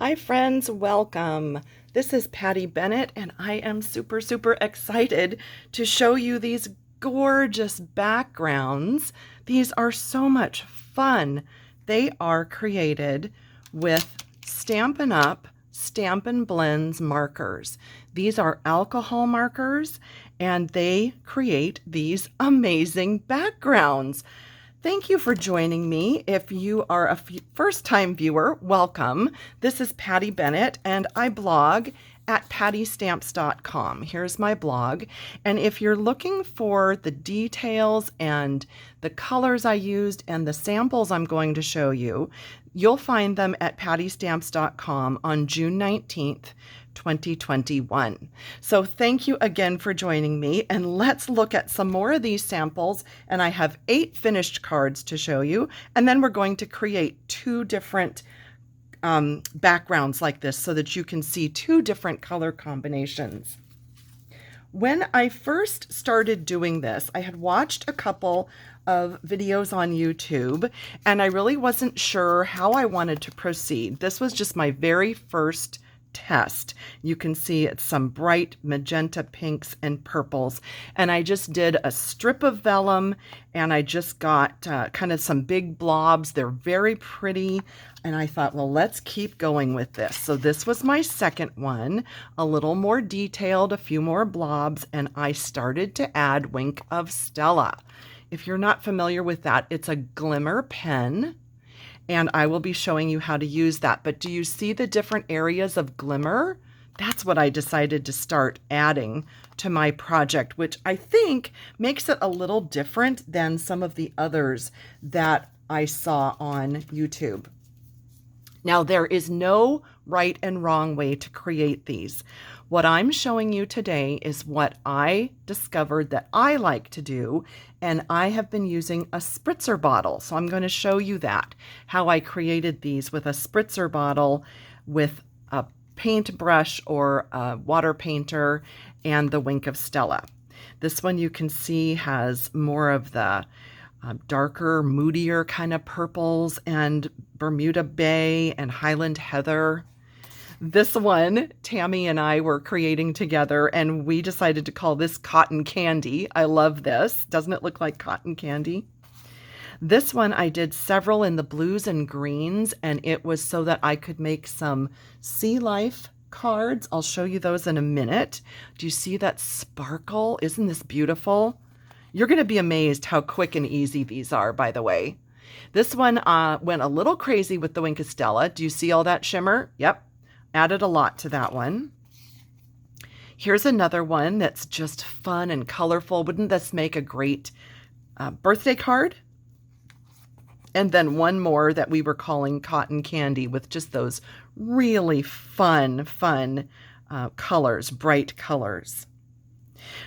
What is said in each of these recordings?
Hi friends, welcome. This is Patty Bennett and I am super excited to show you these gorgeous backgrounds. These are so much fun. They are created with Stampin Up! Stampin Blends markers. These are alcohol markers and they create these amazing backgrounds. Thank you for joining me. If you are a first-time viewer, welcome. This is Patty Bennett, and I blog at pattystamps.com. Here's my blog. And if you're looking for the details and the colors I used and the samples I'm going to show you, you'll find them at pattystamps.com on June 19th, 2021. So thank you again for joining me, and let's look at some more of these samples. And I have 8 finished cards to show you, and then we're going to create 2 different backgrounds like this so that you can see 2 different color combinations. When I first started doing this, I had watched a couple of videos on YouTube, and I really wasn't sure how I wanted to proceed. This was just my very first test. You can see it's some bright magenta pinks and purples, and I just did a strip of vellum, and I just got kind of some big blobs. They're very pretty, and I thought, well, let's keep going with this. So this was my second one, a little more detailed, a few more blobs, and I started to add Wink of Stella. If you're not familiar with that, it's a glimmer pen, and I will be showing you how to use that. But do you see the different areas of glimmer? That's what I decided to start adding to my project, which I think makes it a little different than some of the others that I saw on YouTube. Now, there is no right and wrong way to create these. What I'm showing you today is what I discovered that I like to do, and I have been using a spritzer bottle. So I'm going to show you that, how I created these with a spritzer bottle with a paintbrush or a water painter and the Wink of Stella. This one you can see has more of the darker, moodier kind of purples and Bermuda Bay and Highland Heather. This one, Tammy and I were creating together, and we decided to call this Cotton Candy. I love this. Doesn't it look like cotton candy? This one I did several in the blues and greens, and it was so that I could make some sea life cards. I'll show you those in a minute. Do you see that sparkle? Isn't this beautiful? You're going to be amazed how quick and easy these are, by the way. This one went a little crazy with the Wink of Stella. Do you see all that shimmer? Yep. Added a lot to that one. Here's another one that's just fun and colorful. Wouldn't this make a great birthday card? And then one more that we were calling Cotton Candy with just those really fun colors, bright colors.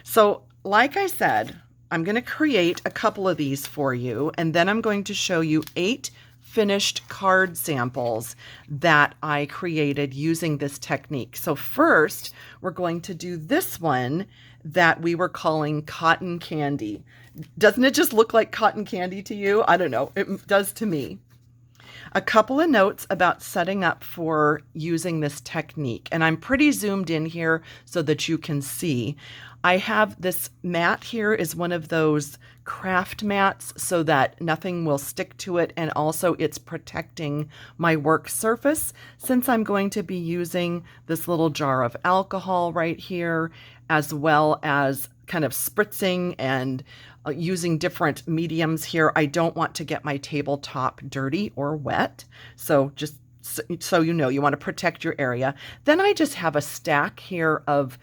So like I said, I'm going to create a couple of these for you, and then I'm going to show you 8 finished card samples that I created using this technique. So first, we're going to do this one that we were calling Cotton Candy. Doesn't it just look like cotton candy to you? I don't know. It does to me. A couple of notes about setting up for using this technique, and I'm pretty zoomed in here so that you can see. I have this mat here is one of those craft mats so that nothing will stick to it, and also it's protecting my work surface since I'm going to be using this little jar of alcohol right here, as well as kind of spritzing and using different mediums here. I don't want to get my tabletop dirty or wet, so just so you know, you want to protect your area. Then I just have a stack here of,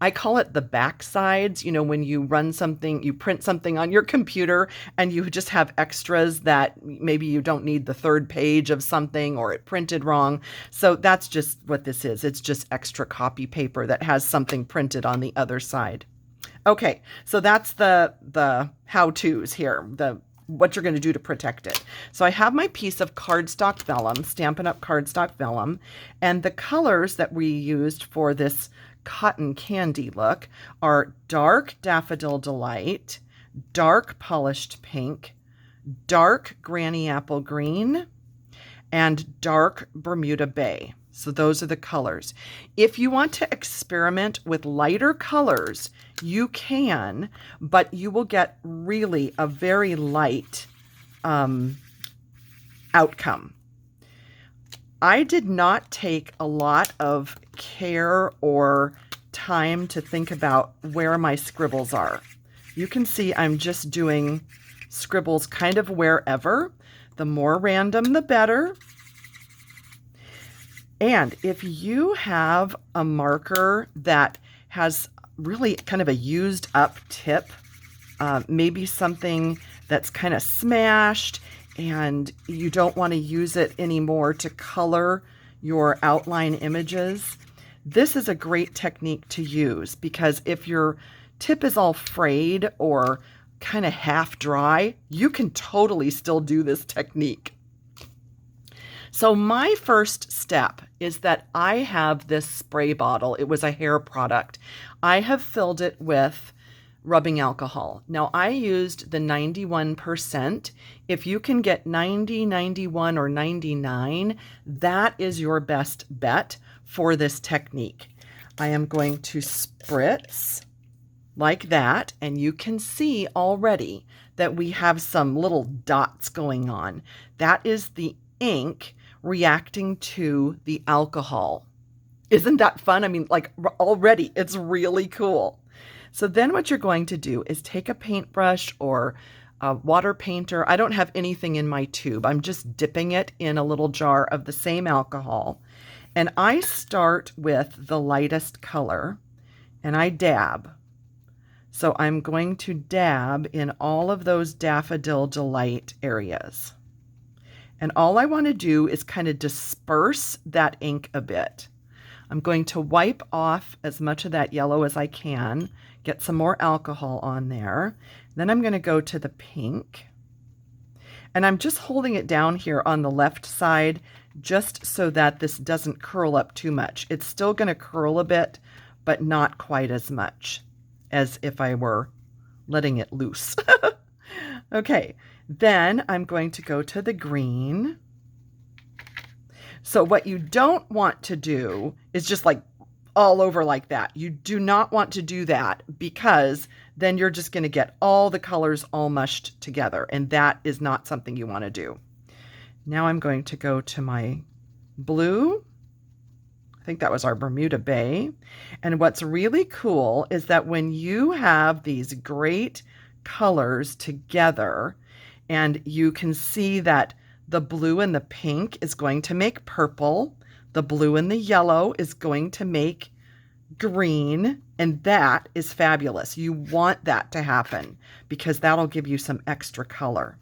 I call it the back sides. You know, when you run something, you print something on your computer and you just have extras that maybe you don't need the 3rd page of something or it printed wrong. So that's just what this is. It's just extra copy paper that has something printed on the other side. Okay, so that's the how-tos here, what you're going to do to protect it. So I have my piece of cardstock vellum, Stampin' Up! Cardstock vellum, and the colors that we used for this cotton candy look are dark Daffodil Delight, dark polished pink, dark Granny Apple Green, and dark Bermuda Bay. So those are the colors. If you want to experiment with lighter colors, you can, but you will get really a very light outcome. I did not take a lot of care or time to think about where my scribbles are. You can see I'm just doing scribbles kind of wherever. The more random, the better. And if you have a marker that has really kind of a used up tip, maybe something that's kind of smashed and you don't want to use it anymore to color your outline images, this is a great technique to use, because if your tip is all frayed or kind of half dry, you can totally still do this technique. So my first step is that I have this spray bottle. It was a hair product. I have filled it with rubbing alcohol. Now I used the 91%. If you can get 90, 91, or 99, that is your best bet for this technique. I am going to spritz like that, and you can see already that we have some little dots going on. That is the ink reacting to the alcohol. Isn't that fun? I mean, like, already it's really cool. So then what you're going to do is take a paintbrush or a water painter. I don't have anything in my tube. I'm just dipping it in a little jar of the same alcohol. And I start with the lightest color and I dab. So I'm going to dab in all of those Daffodil Delight areas. And all I want to do is kind of disperse that ink a bit. I'm going to wipe off as much of that yellow as I can, get some more alcohol on there. Then I'm going to go to the pink. And I'm just holding it down here on the left side just so that this doesn't curl up too much. It's still going to curl a bit, but not quite as much as if I were letting it loose. Okay, then I'm going to go to the green. So what you don't want to do is just like all over like that. You do not want to do that, because then you're just going to get all the colors all mushed together, and that is not something you want to do. Now I'm going to go to my blue. I think that was our Bermuda Bay. And what's really cool is that when you have these great colors together, and you can see that the blue and the pink is going to make purple, the blue and the yellow is going to make green, and that is fabulous. You want that to happen because that'll give you some extra color.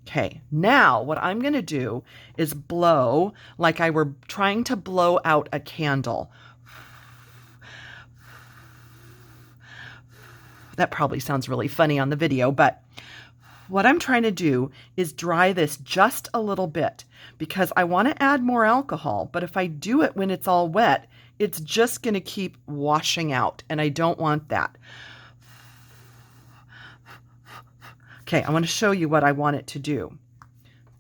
Okay, now what I'm going to do is blow like I were trying to blow out a candle. That probably sounds really funny on the video, but what I'm trying to do is dry this just a little bit, because I want to add more alcohol, but if I do it when it's all wet, it's just going to keep washing out, and I don't want that. Okay, I want to show you what I want it to do.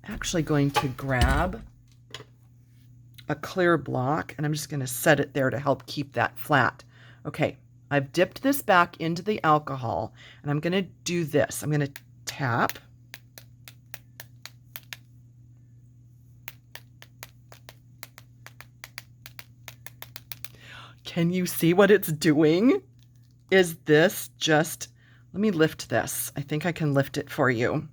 I'm actually going to grab a clear block, and I'm just going to set it there to help keep that flat. Okay, I've dipped this back into the alcohol, and I'm going to do this. I'm going to tap. Can you see what it's doing? Is this just, let me lift this. I think I can lift it for you.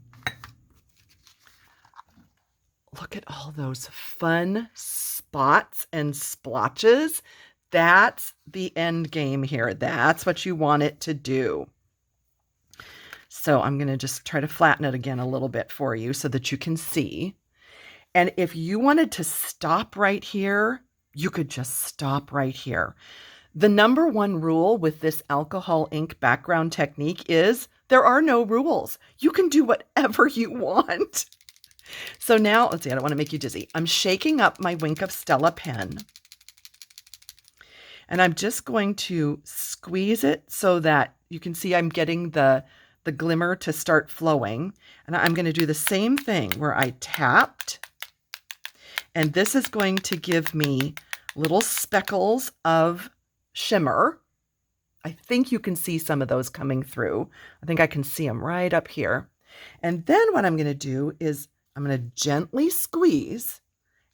Look at all those fun spots and splotches. That's the end game here. That's what you want it to do. So I'm going to just try to flatten it again a little bit for you so that you can see. And if you wanted to stop right here, you could just stop right here. The number one rule with this alcohol ink background technique is there are no rules. You can do whatever you want. So now, let's see, I don't want to make you dizzy. I'm shaking up my Wink of Stella pen. And I'm just going to squeeze it so that you can see I'm getting the glimmer to start flowing. And I'm going to do the same thing where I tapped And this is going to give me little speckles of shimmer. I think you can see some of those coming through. I think I can see them right up here. And then what I'm going to do is I'm going to gently squeeze,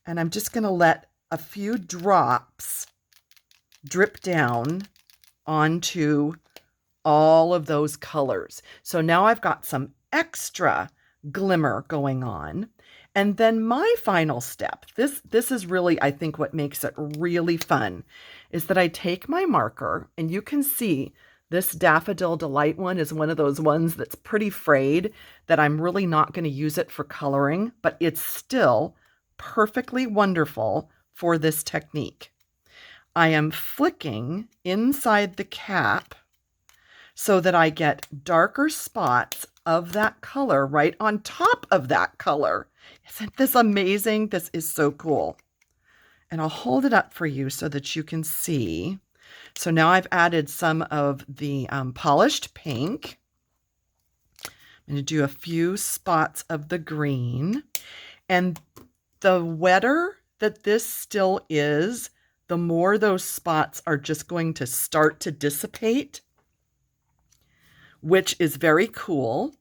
and I'm just going to let a few drops drip down onto all of those colors. So now I've got some extra glimmer going on. And then my final step, this is really, I think, what makes it really fun, is that I take my marker, and you can see this Daffodil Delight one is one of those ones that's pretty frayed, that I'm really not going to use it for coloring, but it's still perfectly wonderful for this technique. I am flicking inside the cap so that I get darker spots of that color right on top of that color. Isn't this amazing? This is so cool. And I'll hold it up for you so that you can see. So now I've added some of the polished pink. I'm going to do a few spots of the green. And the wetter that this still is, the more those spots are just going to start to dissipate, which is very cool.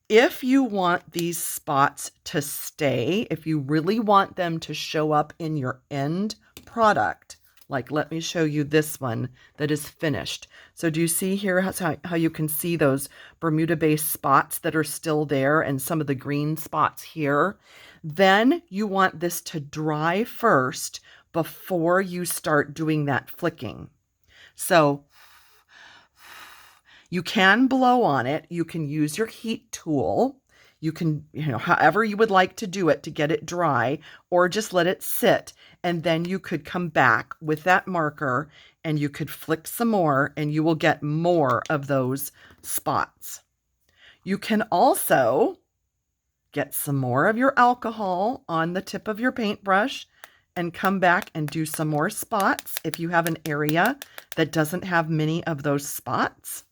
If you want these spots to stay, if you really want them to show up in your end product, like let me show you this one that is finished. So do you see here how you can see those Bermuda-based spots that are still there and some of the green spots here? Then you want this to dry first before you start doing that flicking. So you can blow on it. You can use your heat tool. You can, however you would like to do it to get it dry, or just let it sit. And then you could come back with that marker and you could flick some more, and you will get more of those spots. You can also get some more of your alcohol on the tip of your paintbrush and come back and do some more spots if you have an area that doesn't have many of those spots.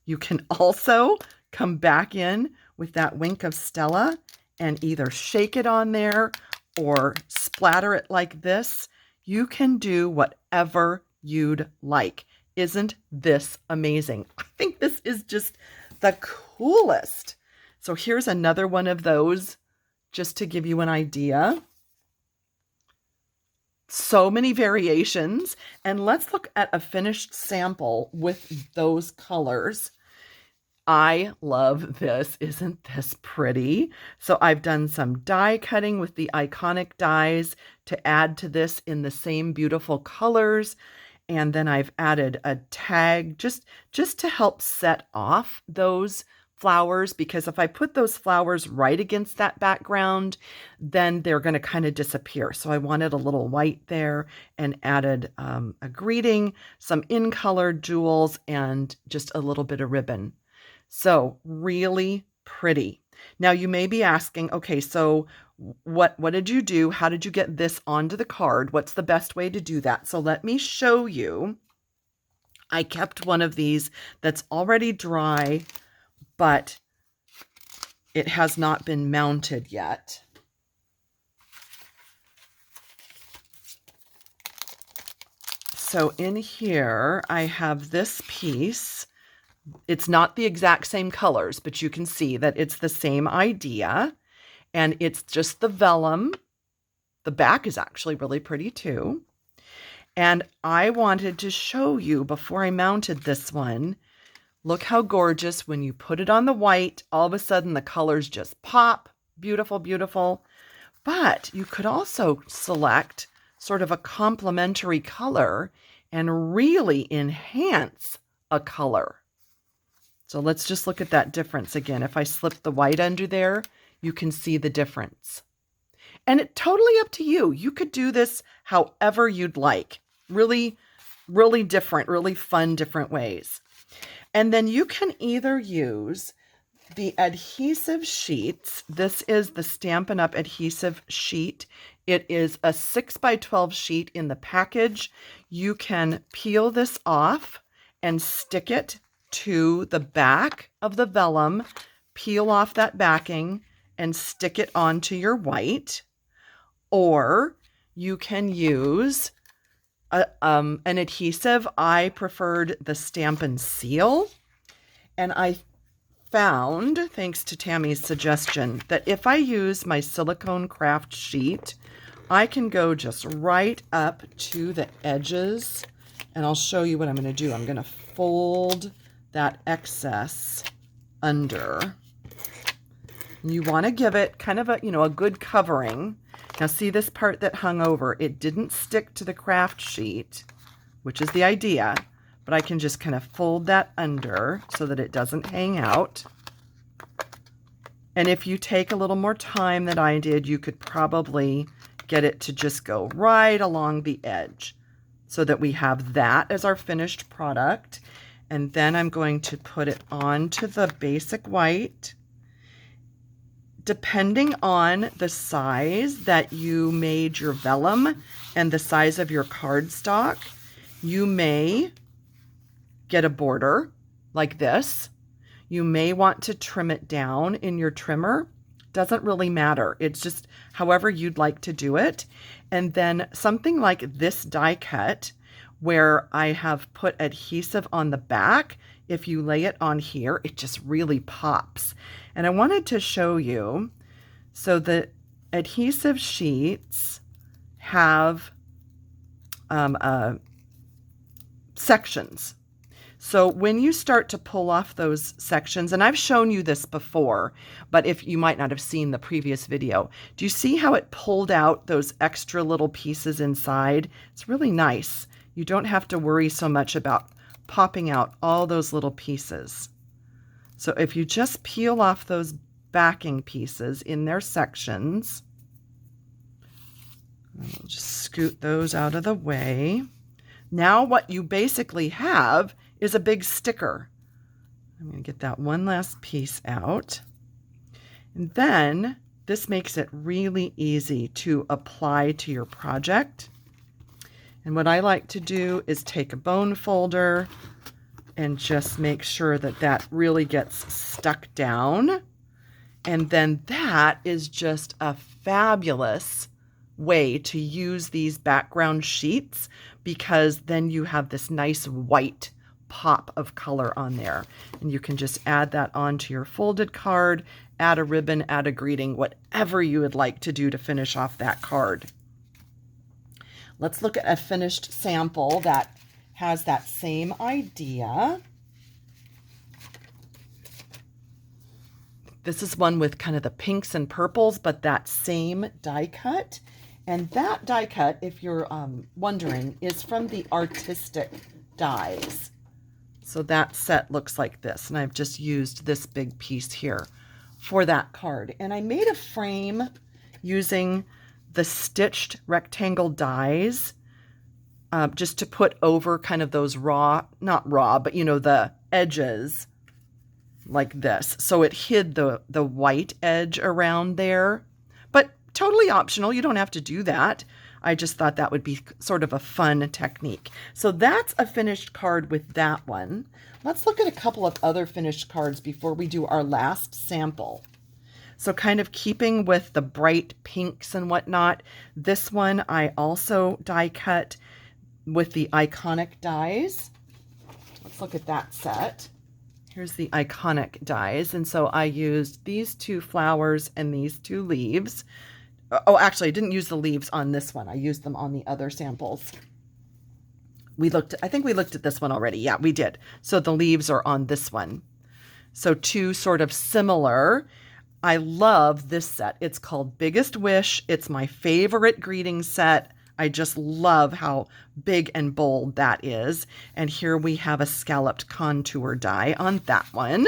You can also come back in with that Wink of Stella and either shake it on there or splatter it like this. You can do whatever you'd like. Isn't this amazing? I think this is just the coolest. So here's another one of those, just to give you an idea. So many variations. And let's look at a finished sample with those colors. I love this. Isn't this pretty? So I've done some die cutting with the iconic dies to add to this in the same beautiful colors. And then I've added a tag just to help set off those flowers, because if I put those flowers right against that background, then they're going to kind of disappear. So I wanted a little white there and added a greeting, some in-color jewels, and just a little bit of ribbon. So really pretty. Now you may be asking, okay, so what did you do? How did you get this onto the card? What's the best way to do that? So let me show you. I kept one of these that's already dry, but it has not been mounted yet. So in here, I have this piece. It's not the exact same colors, but you can see that it's the same idea. And it's just the vellum. The back is actually really pretty too. And I wanted to show you before I mounted this one, look how gorgeous when you put it on the white, all of a sudden the colors just pop. Beautiful, beautiful. But you could also select sort of a complementary color and really enhance a color. So let's just look at that difference again. If I slip the white under there, you can see the difference. And it's totally up to you. You could do this however you'd like. Really, really different, really fun, different ways. And then you can either use the adhesive sheets. This is the Stampin' Up! Adhesive sheet. It is a 6x12 sheet in the package. You can peel this off and stick it to the back of the vellum, peel off that backing and stick it onto your white. or you can use an adhesive. I preferred the Stampin' Seal, and I found, thanks to Tammy's suggestion, that if I use my silicone craft sheet, I can go just right up to the edges, and I'll show you what I'm going to do. I'm going to fold that excess under. You want to give it kind of a, a good covering. Now see this part that hung over, it didn't stick to the craft sheet, which is the idea, but I can just kind of fold that under so that it doesn't hang out. And if you take a little more time than I did, you could probably get it to just go right along the edge so that we have that as our finished product. And then I'm going to put it onto the basic white. Depending on the size that you made your vellum and the size of your cardstock, you may get a border like this. You may want to trim it down in your trimmer. Doesn't really matter. It's just however you'd like to do it. And then something like this die cut where I have put adhesive on the back, if you lay it on here, it just really pops. And I wanted to show you, so the adhesive sheets have sections. So when you start to pull off those sections, and I've shown you this before, but if you might not have seen the previous video, do you see how it pulled out those extra little pieces inside? It's really nice. You don't have to worry so much about popping out all those little pieces. So if you just peel off those backing pieces in their sections, I'll just scoot those out of the way. Now what you basically have is a big sticker. I'm going to get that one last piece out. And then this makes it really easy to apply to your project. And what I like to do is take a bone folder and just make sure that that really gets stuck down. And then that is just a fabulous way to use these background sheets, because then you have this nice white pop of color on there. And you can just add that onto your folded card, add a ribbon, add a greeting, whatever you would like to do to finish off that card. Let's look at a finished sample that has that same idea. This is one with kind of the pinks and purples, but that same die cut. And that die cut, if you're wondering, is from the Artistic Dies. So that set looks like this, and I've just used this big piece here for that card. And I made a frame using the stitched rectangle dies just to put over kind of those raw, not raw, but the edges like this. So it hid the white edge around there, but totally optional. You don't have to do that. I just thought that would be sort of a fun technique. So that's a finished card with that one. Let's look at a couple of other finished cards before we do our last sample. So kind of keeping with the bright pinks and whatnot, this one I also die cut with the Iconic dies. Let's look at that set. Here's the Iconic dies. And so I used these two flowers and these two leaves. Oh, actually, I didn't use the leaves on this one. I used them on the other samples. I think we looked at this one already. Yeah, we did. So the leaves are on this one. So two sort of similar. I love this set. It's called Biggest Wish. It's my favorite greeting set. I just love how big and bold that is. And here we have a scalloped contour die on that one.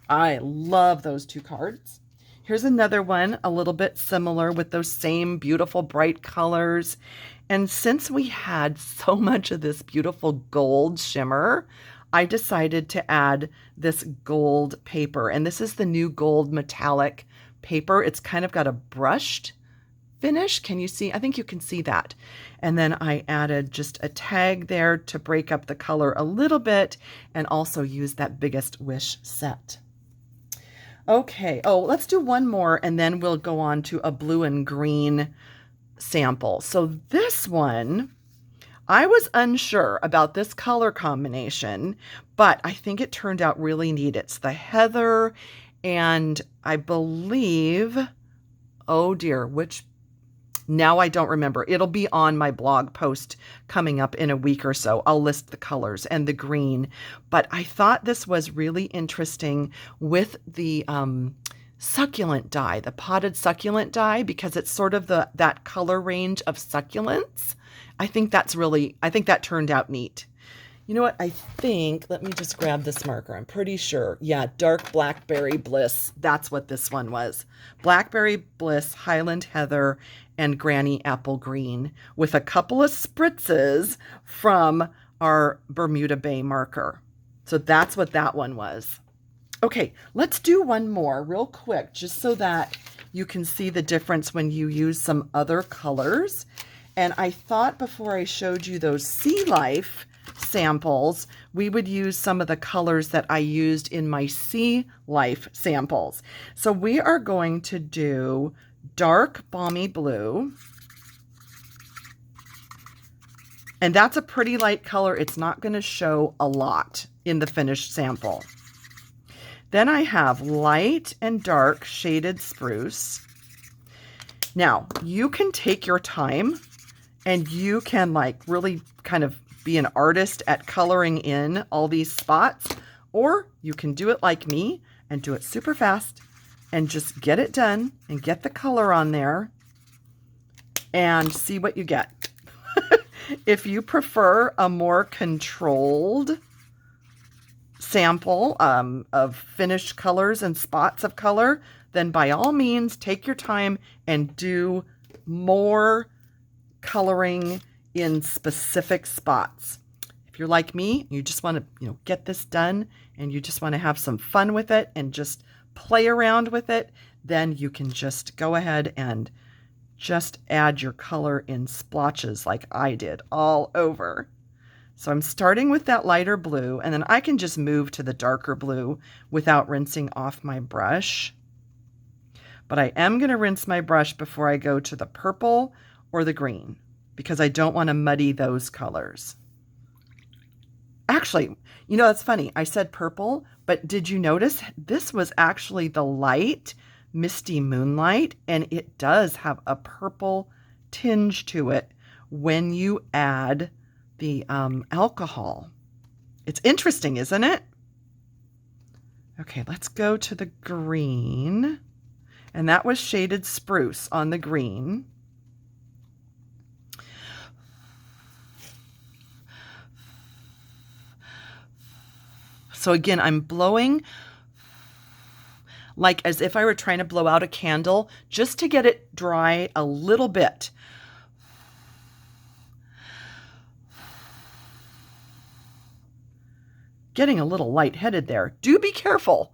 I love those two cards. Here's another one, a little bit similar with those same beautiful bright colors. And since we had so much of this beautiful gold shimmer, I decided to add this gold paper. And this is the new gold metallic paper. It's kind of got a brushed finish. Can you see? I think you can see that. And then I added just a tag there to break up the color a little bit and also use that Biggest Wish set. Okay, let's do one more and then we'll go on to a blue and green sample. So this one, I was unsure about this color combination, but I think it turned out really neat. It's the heather, and I believe, oh dear, which, now I don't remember. It'll be on my blog post coming up in a week or so. I'll list the colors and the green, but I thought this was really interesting with the succulent dye, the potted succulent dye, because it's sort of that color range of succulents. I think that turned out neat. You know what? I think, let me just grab this marker. I'm pretty sure. Yeah, Dark Blackberry Bliss. That's what this one was. Blackberry Bliss, Highland Heather, and Granny Apple Green, with a couple of spritzes from our Bermuda Bay marker. So that's what that one was. Okay, let's do one more real quick, just so that you can see the difference when you use some other colors. And I thought before I showed you those Sea Life samples, we would use some of the colors that I used in my Sea Life samples. So we are going to do dark balmy blue. And that's a pretty light color. It's not going to show a lot in the finished sample. Then I have light and dark shaded spruce. Now, you can take your time and you can like really kind of be an artist at coloring in all these spots, or you can do it like me and do it super fast and just get it done and get the color on there and see what you get. If you prefer a more controlled sample of finished colors and spots of color, then by all means take your time and do more coloring in specific spots. If you're like me, you just want to get this done and you just want to have some fun with it and just play around with it, then you can just go ahead and just add your color in splotches like I did all over. So I'm starting with that lighter blue, and then I can just move to the darker blue without rinsing off my brush. But I am going to rinse my brush before I go to the purple or the green, because I don't want to muddy those colors. Actually, that's funny. I said purple, but did you notice this was actually the light Misty Moonlight, and it does have a purple tinge to it when you add the alcohol. It's interesting, isn't it? Okay, let's go to the green, and that was shaded spruce on the green. So again, I'm blowing like as if I were trying to blow out a candle, just to get it dry a little bit. Getting a little lightheaded there. Do be careful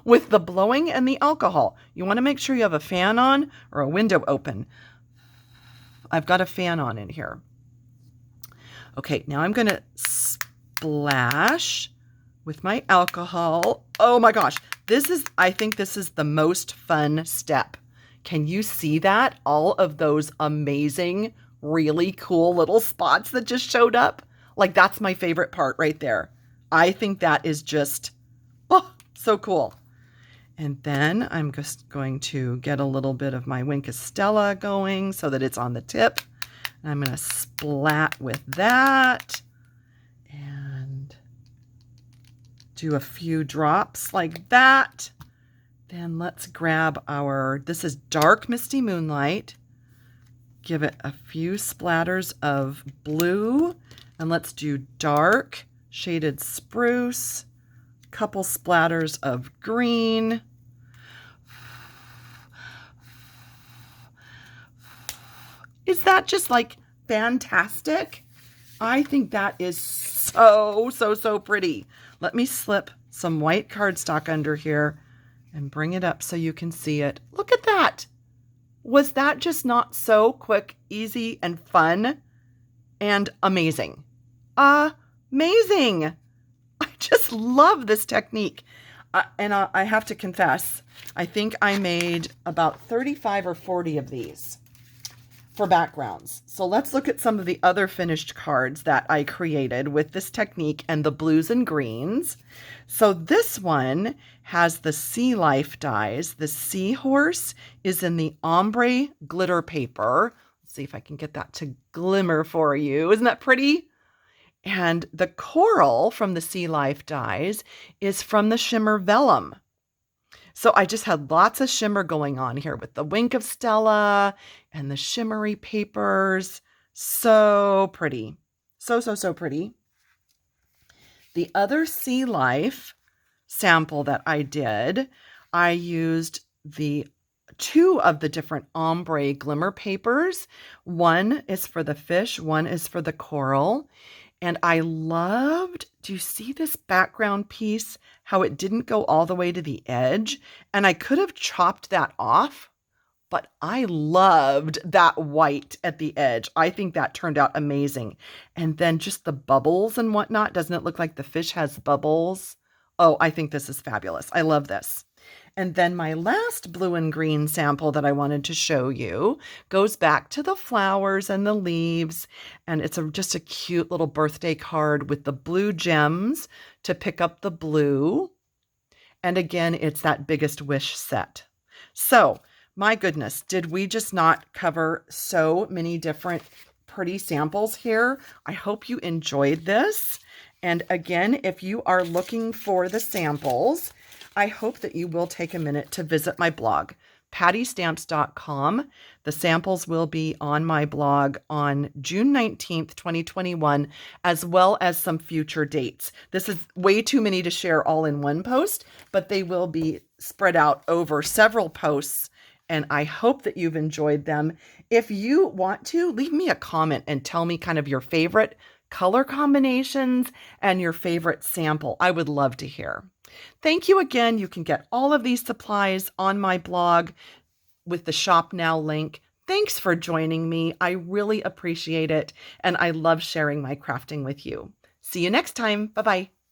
with the blowing and the alcohol. You want to make sure you have a fan on or a window open. I've got a fan on in here. Okay, now I'm going to splash with my alcohol. Oh my gosh, I think this is the most fun step. Can you see that? All of those amazing, really cool little spots that just showed up. Like, that's my favorite part right there. I think that is just, so cool. And then I'm just going to get a little bit of my Wink of Stella going so that it's on the tip. And I'm going to splat with that and do a few drops like that. Then let's grab this is Dark Misty Moonlight. Give it a few splatters of blue, and let's do dark shaded spruce, couple splatters of green. Is that just like fantastic? I think that is so, so, so pretty. Let me slip some white cardstock under here and bring it up so you can see it. Look at that. Was that just not so quick, easy, and fun and amazing? Amazing. I just love this technique. And I have to confess, I think I made about 35 or 40 of these. for backgrounds. So let's look at some of the other finished cards that I created with this technique and the blues and greens. So this one has the sea life dies. The seahorse is in the ombre glitter paper. Let's see if I can get that to glimmer for you. Isn't that pretty? And the coral from the sea life dies is from the shimmer vellum. So I just had lots of shimmer going on here with the Wink of Stella and the shimmery papers. So pretty. So pretty. The other sea life sample that I did, I used the two of the different ombre glimmer papers. One is for the fish, one is for the coral. And I loved, do you see this background piece, how it didn't go all the way to the edge? And I could have chopped that off, but I loved that white at the edge. I think that turned out amazing. And then just the bubbles and whatnot. Doesn't it look like the fish has bubbles? Oh, I think this is fabulous. I love this. And then my last blue and green sample that I wanted to show you goes back to the flowers and the leaves. And it's just a cute little birthday card with the blue gems to pick up the blue. And again, it's that Biggest Wish set. So, my goodness, did we just not cover so many different pretty samples here? I hope you enjoyed this. And again, if you are looking for the samples, I hope that you will take a minute to visit my blog, pattystamps.com. The samples will be on my blog on June 19th, 2021, as well as some future dates. This is way too many to share all in one post, but they will be spread out over several posts, and I hope that you've enjoyed them. If you want to, leave me a comment and tell me kind of your favorite color combinations and your favorite sample. I would love to hear. Thank you again. You can get all of these supplies on my blog with the Shop Now link. Thanks for joining me. I really appreciate it, and I love sharing my crafting with you. See you next time. Bye-bye.